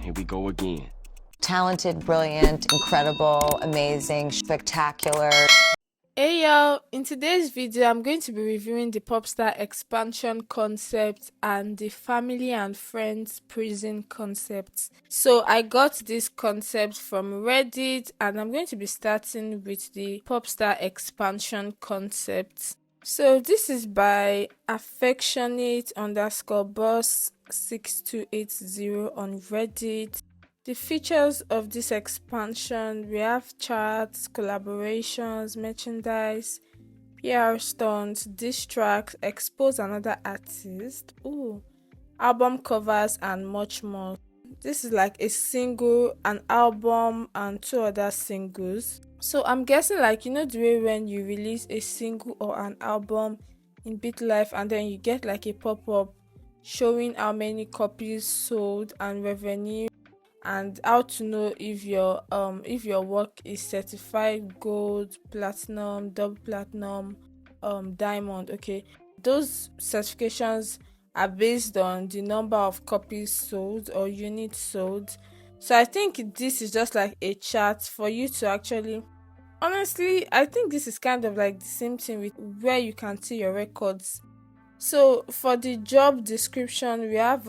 Here we go again. Talented, brilliant, incredible, amazing, spectacular. Hey y'all, in today's video I'm going to be reviewing the Popstar expansion concept and the family and friends prison concept. So I got this concept from Reddit and I'm going to be starting with the Popstar expansion concept. So this is by affectionate_boss6280 on Reddit. The features of this expansion, we have charts, collaborations, merchandise, PR stunts, diss tracks, expose another artist, album covers and much more. This is like a single, an album and 2 other singles. So I'm guessing like the way when you release a single or an album in BITLIFE and then you get like a pop-up showing how many copies sold and revenue, and how to know if your work is certified gold, platinum, double platinum, diamond. Okay, those certifications are based on the number of copies sold or units sold. So I think this is just like a chart for you to actually, honestly, I think this is kind of like the same thing with where you can see your records. So for the job description, we have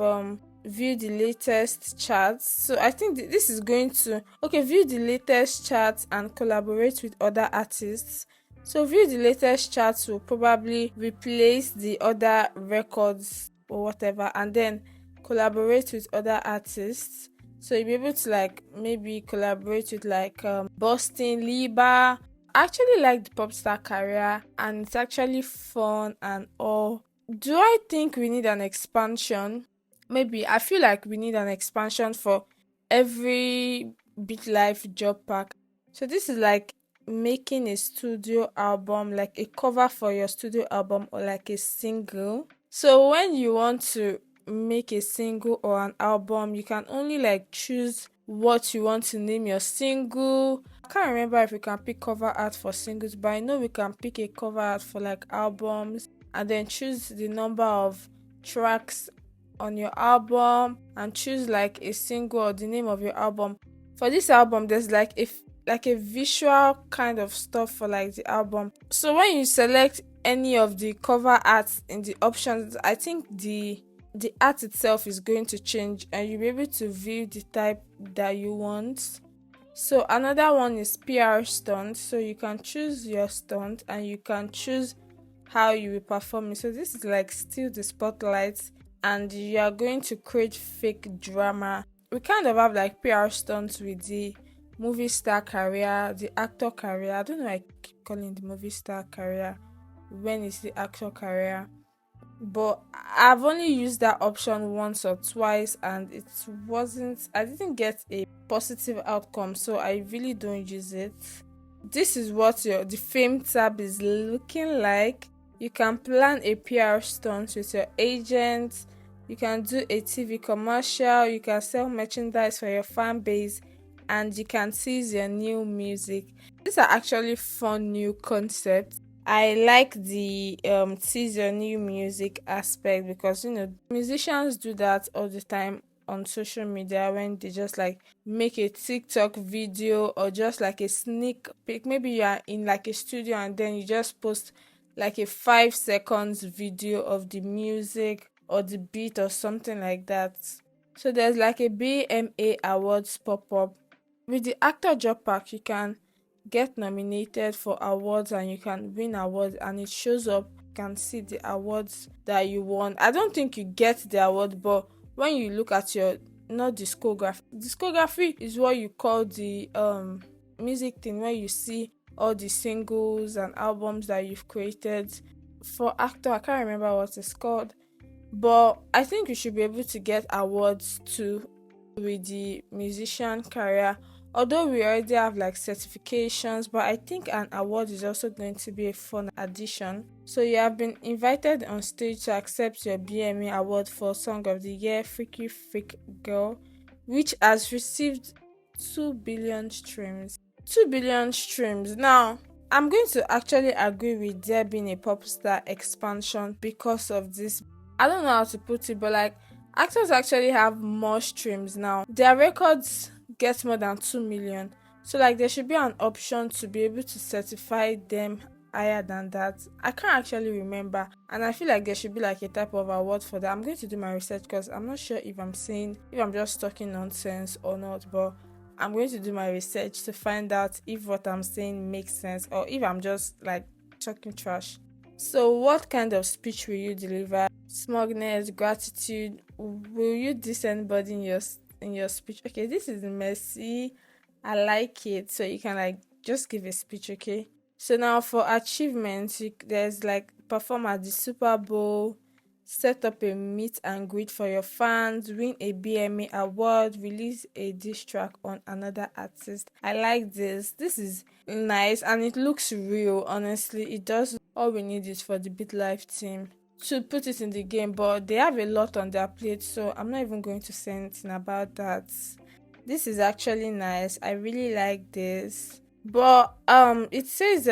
view the latest charts. So I think this is going to view the latest charts and collaborate with other artists. So view the latest charts will probably replace the other records or whatever, and then collaborate with other artists. So you'll be able to like maybe collaborate with like Boston Liba. I actually like the Popstar career and it's actually fun and all. Do I think we need an expansion? Maybe. I feel like we need an expansion for every BitLife job pack. So this is like making a studio album, like a cover for your studio album or like a single. So when you want to make a single or an album, you can only like choose what you want to name your single. I can't remember if we can pick cover art for singles, but I know we can pick a cover art for like albums, and then choose the number of tracks on your album and choose like a single or the name of your album. For this album, there's like a visual kind of stuff for like the album. So when you select any of the cover arts in the options, I think the art itself is going to change and you'll be able to view the type that you want. So another one is PR stunt. So you can choose your stunt and you can choose how you will perform it. So this is like still the spotlight and you are going to create fake drama. We kind of have like PR stunts with the movie star career, the actor career. I don't know why I keep calling the movie star career when it's the actor career, but I've only used that option once or twice and I didn't get a positive outcome, so I really don't use it. This is what the fame tab is looking like. You can plan a PR stunt with your agent, you can do a TV commercial, you can sell merchandise for your fan base, and you can tease your new music. These are actually fun new concepts. I like the tease your new music aspect because musicians do that all the time on social media when they just like make a TikTok video or just like a sneak peek. Maybe you are in like a studio and then you just post like a 5 seconds video of the music or the beat or something like that. So there's like a BMA awards pop-up. With the actor job pack, you can get nominated for awards and you can win awards and it shows up. You can see the awards that you won. I don't think you get the award, but when you look at your discography is what you call the music thing, where you see all the singles and albums that you've created. For actor, I can't remember what it's called, but I think you should be able to get awards too with the musician career. Although we already have like certifications, but I think an award is also going to be a fun addition. So you have been invited on stage to accept your BME award for Song of the Year, Freaky Freak Girl, which has received 2 billion streams. 2 billion streams. Now, I'm going to actually agree with there being a Popstar expansion because of this. I don't know how to put it, but like Actors actually have more streams now. Their records get more than 2 million. So like there should be an option to be able to certify them higher than that. I can't actually remember, and I feel like there should be like a type of award for that. I'm going to do my research because I'm not sure if I'm just talking nonsense or not, but I'm going to do my research to find out if what I'm saying makes sense or if I'm just like talking trash. So, what kind of speech will you deliver? Smugness, gratitude. Will you diss anybody in your speech? Okay, this is messy. I like it. So you can like just give a speech, okay? So now for achievements, there's like perform at the Super Bowl, set up a meet and greet for your fans, win a BMA award, release a diss track on another artist. I like this. This is nice and it looks real. Honestly, it does. All we need is for the BitLife team to put it in the game, but they have a lot on their plate, so I'm not even going to say anything about that. This is actually nice. I really like this. But it says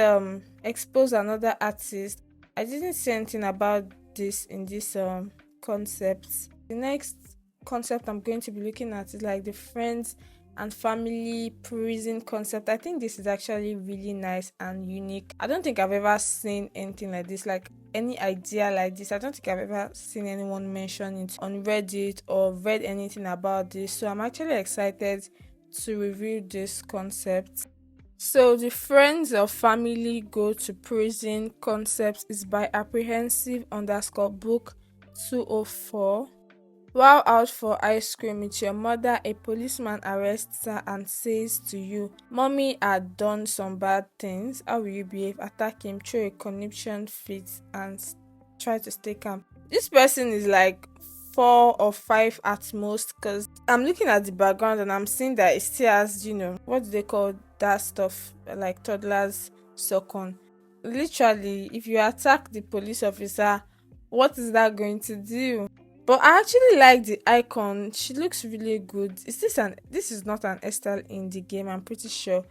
expose another artist. I didn't say anything about this in this concept. The next concept I'm going to be looking at is like the friends and family prison concept. I think this is actually really nice and unique. I don't think I've ever seen anything like this, like any idea like this. I don't think I've ever seen anyone mention it on Reddit or read anything about this. So I'm actually excited to review this concept. So the friends or family go to prison concept is by apprehensive underscore book 204. While out for ice cream with your mother, a policeman arrests her and says to you, Mommy had done some bad things. How will you behave? Attack him, throw a conniption fit, and try to stay calm. This person is like 4 or 5 at most because I'm looking at the background and I'm seeing that it still has, what do they call that stuff? Like toddlers suck on. Literally, if you attack the police officer, what is that going to do? But I actually like the icon. She looks really good. This is not an Estelle in the game, I'm pretty sure.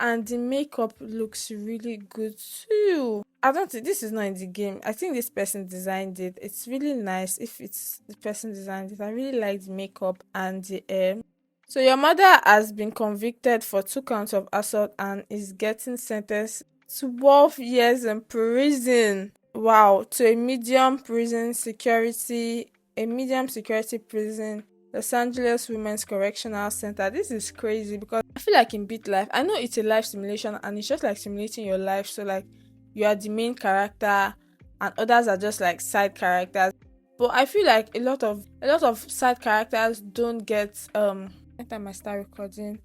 And the makeup looks really good too. I don't think this is not in the game. I think this person designed it. It's really nice if it's the person designed it. I really like the makeup and the hair. So your mother has been convicted for 2 counts of assault and is getting sentenced to 12 years in prison. Wow, to a medium security prison, Los Angeles Women's Correctional Center. This is crazy because I feel like in BitLife, I know it's a life simulation and it's just like simulating your life. So like you are the main character and others are just like side characters. But I feel like a lot of side characters don't get anytime I start recording,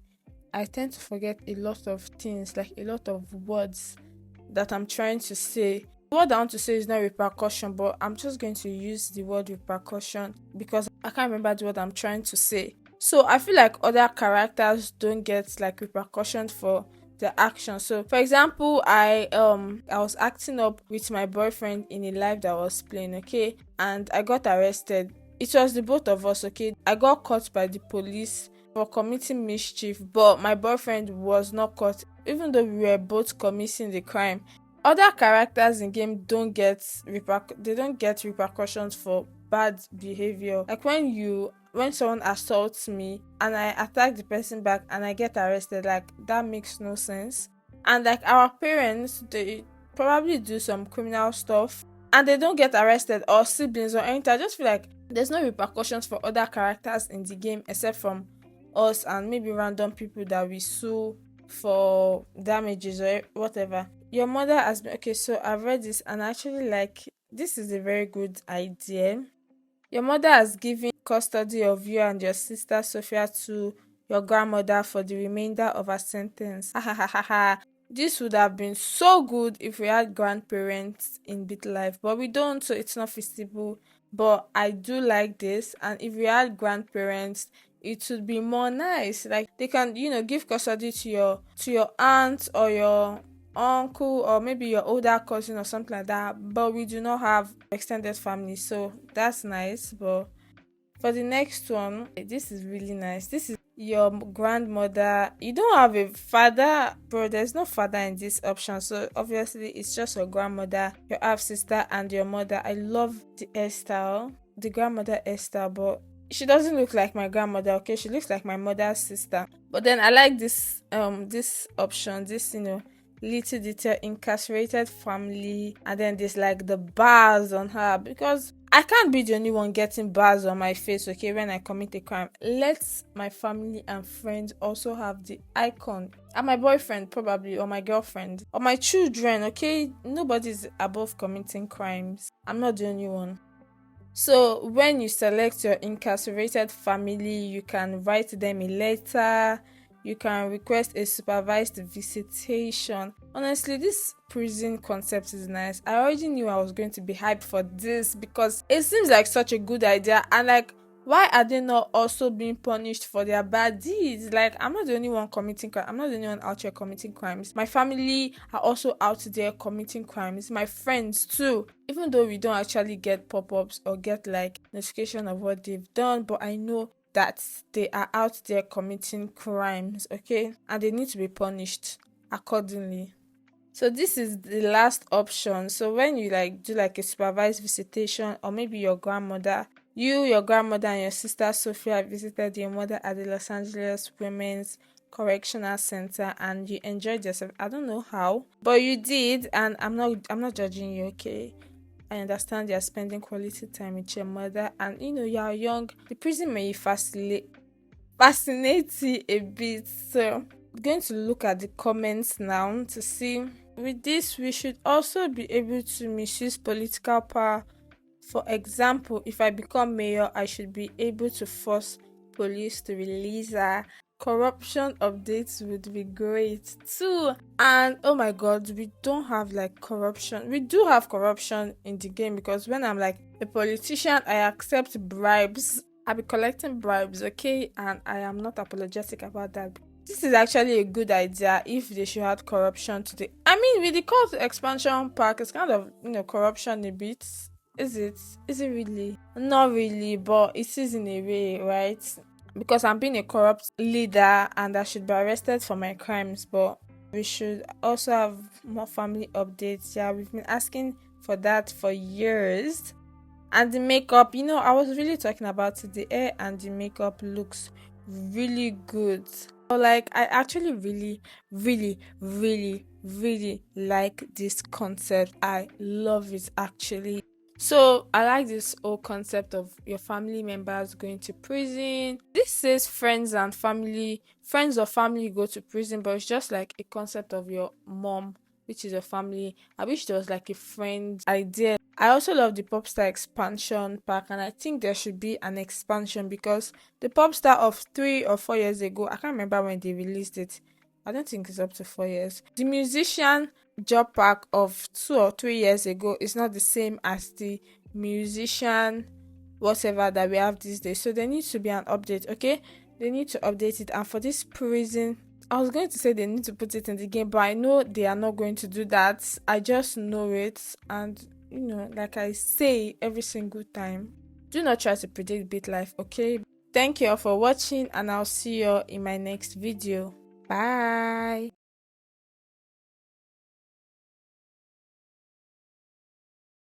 I tend to forget a lot of things, like a lot of words that I'm trying to say. What I want to say is not repercussion, but I'm just going to use the word repercussion because I can't remember the word I'm trying to say. So I feel like other characters don't get like repercussions for the action. So for example, I was acting up with my boyfriend in a live that I was playing, okay, and I got arrested. It was the both of us, okay. I got caught by the police for committing mischief, but my boyfriend was not caught, even though we were both committing the crime. Other characters in game they don't get repercussions for bad behavior. Like when someone assaults me and I attack the person back and I get arrested, like that makes no sense. And like our parents, they probably do some criminal stuff and they don't get arrested, or siblings or anything. I just feel like there's no repercussions for other characters in the game except from us and maybe random people that we sue for damages or whatever. Your mother has been okay, so I've read this and I actually like this is a very good idea. Your mother has given custody of you and your sister Sophia to your grandmother for the remainder of her sentence. Ha ha ha ha ha. This would have been so good if we had grandparents in BitLife, but we don't, so it's not feasible. But I do like this, and if we had grandparents, it would be more nice. Like they can, give custody to your aunt or your uncle or maybe your older cousin or something like that. But we do not have extended family, so that's nice. But for the next one, this is really nice. This is your grandmother. You don't have a father, bro. There's no father in this option. So obviously it's just your grandmother, your half sister, and your mother. I love the hairstyle, the grandmother hairstyle, but she doesn't look like my grandmother, okay? She looks like my mother's sister. But then I like this option, this little detail, incarcerated family, and then there's like the bars on her, because I can't be the only one getting bars on my face, okay, when I commit a crime. Let my family and friends also have the icon, and my boyfriend probably, or my girlfriend, or my children, okay? Nobody's above committing crimes. I'm not the only one. So when you select your incarcerated family, you can write them a letter, you can request a supervised visitation. Honestly, this prison concept is nice. I already knew I was going to be hyped for this because it seems like such a good idea, and like, why are they not also being punished for their bad deeds? Like, I'm not the only one committing crime. I'm not the only one out here committing crimes. My family are also out there committing crimes. My friends too. Even though we don't actually get pop-ups or get like notification of what they've done, but I know that they are out there committing crimes, okay? And they need to be punished accordingly. So this is the last option. So when you like do like a supervised visitation, or maybe your grandmother, your grandmother and your sister Sophia visited your mother at the Los Angeles Women's Correctional Center, and you enjoyed yourself. I don't know how, but you did, and I'm not judging you, okay? I understand you're spending quality time with your mother, and you're young. The prison may fascinate you a bit. So I'm going to look at the comments now to see. With this, we should also be able to misuse political power. For example, if I become mayor, I should be able to force police to release her. Corruption updates would be great too. And oh my god, we don't have like corruption. We do have corruption in the game, because when I'm like a politician, I accept bribes. I'll be collecting bribes, okay? And I am not apologetic about that. This is actually a good idea if they should add corruption to the. I mean, with the court expansion pack, it's kind of corruption a bit. Is it? Is it really? Not really, but it is in a way, right? Because I'm being a corrupt leader and I should be arrested for my crimes. But we should also have more family updates. Yeah, we've been asking for that for years. And the makeup, I was really talking about it. The hair and the makeup looks really good. So like, I actually really, really, really, really like this concept. I love it actually. So I like this whole concept of your family members going to prison. This says friends or family go to prison, but it's just like a concept of your mom, which is your family. I wish there was like a friend idea. I also love the Popstar expansion pack, and I think there should be an expansion, because the Popstar of 3 or 4 years ago, I can't remember when they released it. I don't think it's up to 4 years. The musician job pack of 2 or 3 years ago is not the same as the musician whatever that we have these days. So there needs to be an update, okay? They need to update it. And for this prison, I was going to say they need to put it in the game, but I know they are not going to do that. I just know it. And like I say every single time, do not try to predict BITLIFE, okay? Thank you all for watching, and I'll see you all in my next video. Bye.